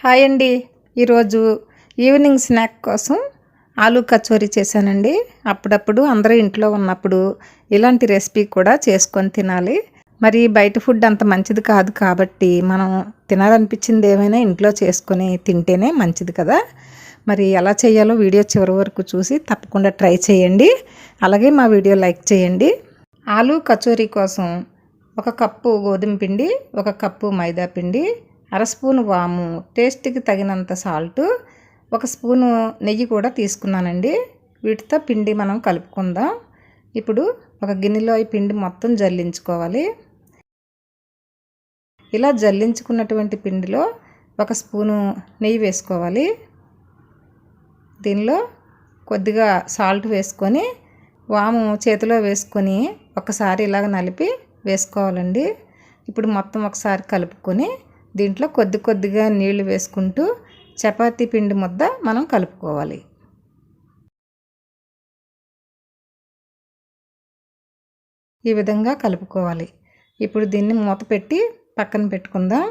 Hi అండి. ఈరోజు evening snack కోసం ఆలూ కచోరీ చేశానండి. అప్పుడప్పుడు అందరూ ఇంట్లో ఉన్నప్పుడు ఇలాంటి రెసిపీ కూడా చేసుకొని తినాలి. మరి బయట ఫుడ్ అంత మంచిది కాదు కాబట్టి మనం తినాలనిపించింది ఏమైనా ఇంట్లో చేసుకొని తింటేనే మంచిది కదా. మరి ఎలా చేయాలో వీడియో చివరి వరకు చూసి తప్పకుండా ట్రై చేయండి. అలాగే మా వీడియో లైక్ చేయండి. ఆలూ కచోరీ కోసం 1 కప్పు గోధుమ పిండి, 1 కప్పు మైదా పిండి, అర స్పూను వాము, టేస్ట్కి తగినంత సాల్టు, 1 స్పూను నెయ్యి కూడా తీసుకున్నానండి. వీటితో పిండి మనం కలుపుకుందాం. ఇప్పుడు ఒక గిన్నెలో ఈ పిండి మొత్తం జల్లించుకోవాలి. ఇలా జల్లించుకున్నటువంటి పిండిలో 1 స్పూను నెయ్యి వేసుకోవాలి. దీనిలో కొద్దిగా సాల్ట్ వేసుకొని వాము చేతిలో వేసుకొని ఒకసారి ఇలాగ నలిపి వేసుకోవాలండి. ఇప్పుడు మొత్తం ఒకసారి కలుపుకొని దీంట్లో కొద్దిగా నీళ్లు వేసుకుంటూ చపాతీ పిండి ముద్ద మనం కలుపుకోవాలి. ఈ విధంగా కలుపుకోవాలి. ఇప్పుడు దీన్ని మూత పెట్టి పక్కన పెట్టుకుందాం.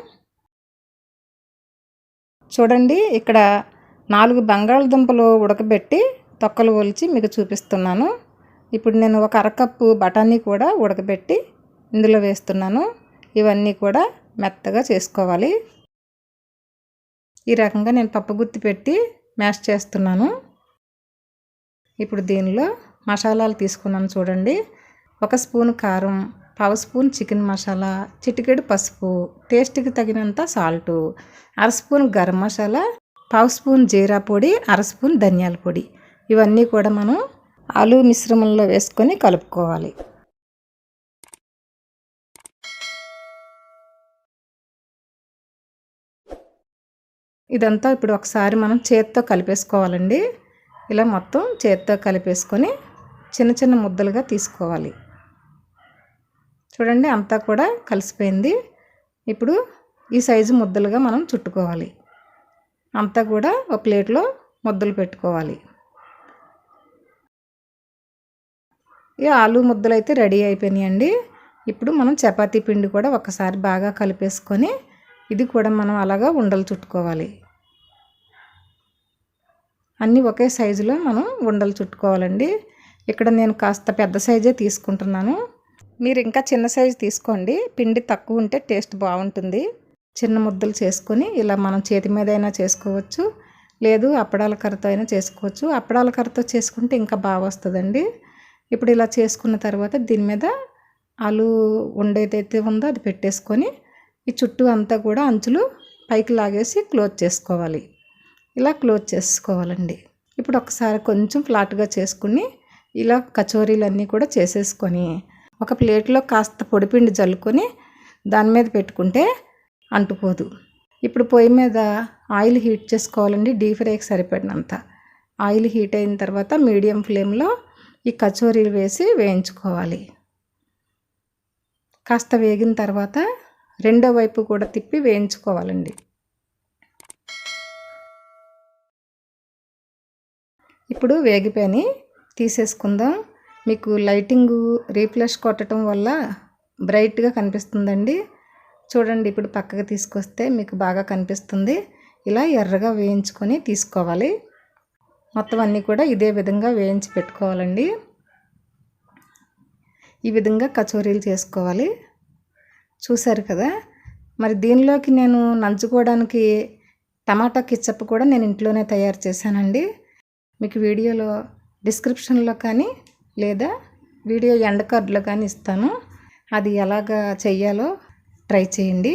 చూడండి, ఇక్కడ 4 బంగాళదుంపలు ఉడకబెట్టి తొక్కలు ఒలిచి మీకు చూపిస్తున్నాను. ఇప్పుడు నేను 1 అరకప్పు బఠానీ కూడా ఉడకబెట్టి ఇందులో వేస్తున్నాను. ఇవన్నీ కూడా మెత్తగా చేసుకోవాలి. ఈ రకంగా నేను పప్పు గుత్తి పెట్టి మ్యాష్ చేస్తున్నాను. ఇప్పుడు దీనిలో మసాలాలు తీసుకున్నాను చూడండి. 1 స్పూన్ కారం, 1/2 స్పూన్ చికెన్ మసాలా, చిటికెడు పసుపు, టేస్ట్కి తగినంత salt, 1/2 spoon garam masala, 1/2 spoon జీరా పొడి, 1/2 స్పూన్ ధనియాల పొడి. ఇవన్నీ కూడా మనం ఆలూ మిశ్రమంలో వేసుకొని కలుపుకోవాలి. ఇదంతా ఇప్పుడు ఒకసారి మనం చేత్తో కలిపేసుకోవాలండి. ఇలా మొత్తం చేత్తో కలిపేసుకొని చిన్న ముద్దలుగా తీసుకోవాలి. చూడండి, అంతా కూడా కలిసిపోయింది. ఇప్పుడు ఈ సైజు ముద్దలుగా మనం చుట్టుకోవాలి. అంతా కూడా ఒక ప్లేట్లో ముద్దలు పెట్టుకోవాలి. ఈ ఆలూ ముద్దలు అయితే రెడీ అయిపోయినాయండి. ఇప్పుడు మనం చపాతీ పిండి కూడా ఒకసారి బాగా కలిపేసుకొని ఇది కూడా మనం అలాగా ఉండలు చుట్టుకోవాలి. అన్నీ ఒకే సైజులో మనం ఉండలు చుట్టుకోవాలండి. ఇక్కడ నేను కాస్త పెద్ద సైజే తీసుకుంటున్నాను. మీరు ఇంకా చిన్న సైజు తీసుకోండి. పిండి తక్కువ ఉంటే టేస్ట్ బాగుంటుంది. చిన్న ముద్దలు చేసుకొని ఇలా మనం చేతి మీద అయినా చేసుకోవచ్చు, లేదు అప్పడాల కర్రతో అయినా చేసుకోవచ్చు. అప్పడాల కర్రతో చేసుకుంటే ఇంకా బాగా వస్తుందండి. ఇప్పుడు ఇలా చేసుకున్న తర్వాత దీని మీద ఆలూ ఉండేదైతే ఉందో అది పెట్టేసుకొని ఈ చుట్టూ అంతా కూడా అంచులు పైకి లాగేసి క్లోజ్ చేసుకోవాలి. ఇలా క్లోజ్ చేసుకోవాలండి. ఇప్పుడు ఒకసారి కొంచెం ఫ్లాట్గా చేసుకుని ఇలా కచోరీలన్నీ కూడా చేసేసుకొని ఒక ప్లేట్లో కాస్త పొడిపిండి జల్లుకొని దాని మీద పెట్టుకుంటే అంటుకోదు. ఇప్పుడు పొయ్యి మీద ఆయిల్ హీట్ చేసుకోవాలండి. డీప్ ఫ్రైకి సరిపడినంత ఆయిల్ హీట్ అయిన తర్వాత మీడియం ఫ్లేమ్లో ఈ కచోరీలు వేసి వేయించుకోవాలి. కాస్త వేగిన తర్వాత రెండో వైపు కూడా తిప్పి వేయించుకోవాలండి. ఇప్పుడు వేగిపోయి తీసేసుకుందాం. మీకు లైటింగు రీఫ్రెష్ కొట్టడం వల్ల బ్రైట్గా కనిపిస్తుందండి. చూడండి, ఇప్పుడు పక్కకు తీసుకొస్తే మీకు బాగా కనిపిస్తుంది. ఇలా ఎర్రగా వేయించుకొని తీసుకోవాలి. మొత్తం అన్నీ కూడా ఇదే విధంగా వేయించి పెట్టుకోవాలండి. ఈ విధంగా కచోరీలు చేసుకోవాలి. చూసారు కదా. మరి దీనిలోకి నేను నంచుకోవడానికి టమాటా కెచప్ కూడా నేను ఇంట్లోనే తయారు చేశానండి. మీకు వీడియోలో డిస్క్రిప్షన్లో కానీ లేదా వీడియో ఎండ్ కార్డులో కానీ ఇస్తాను. అది ఎలాగా చెయ్యాలో ట్రై చేయండి.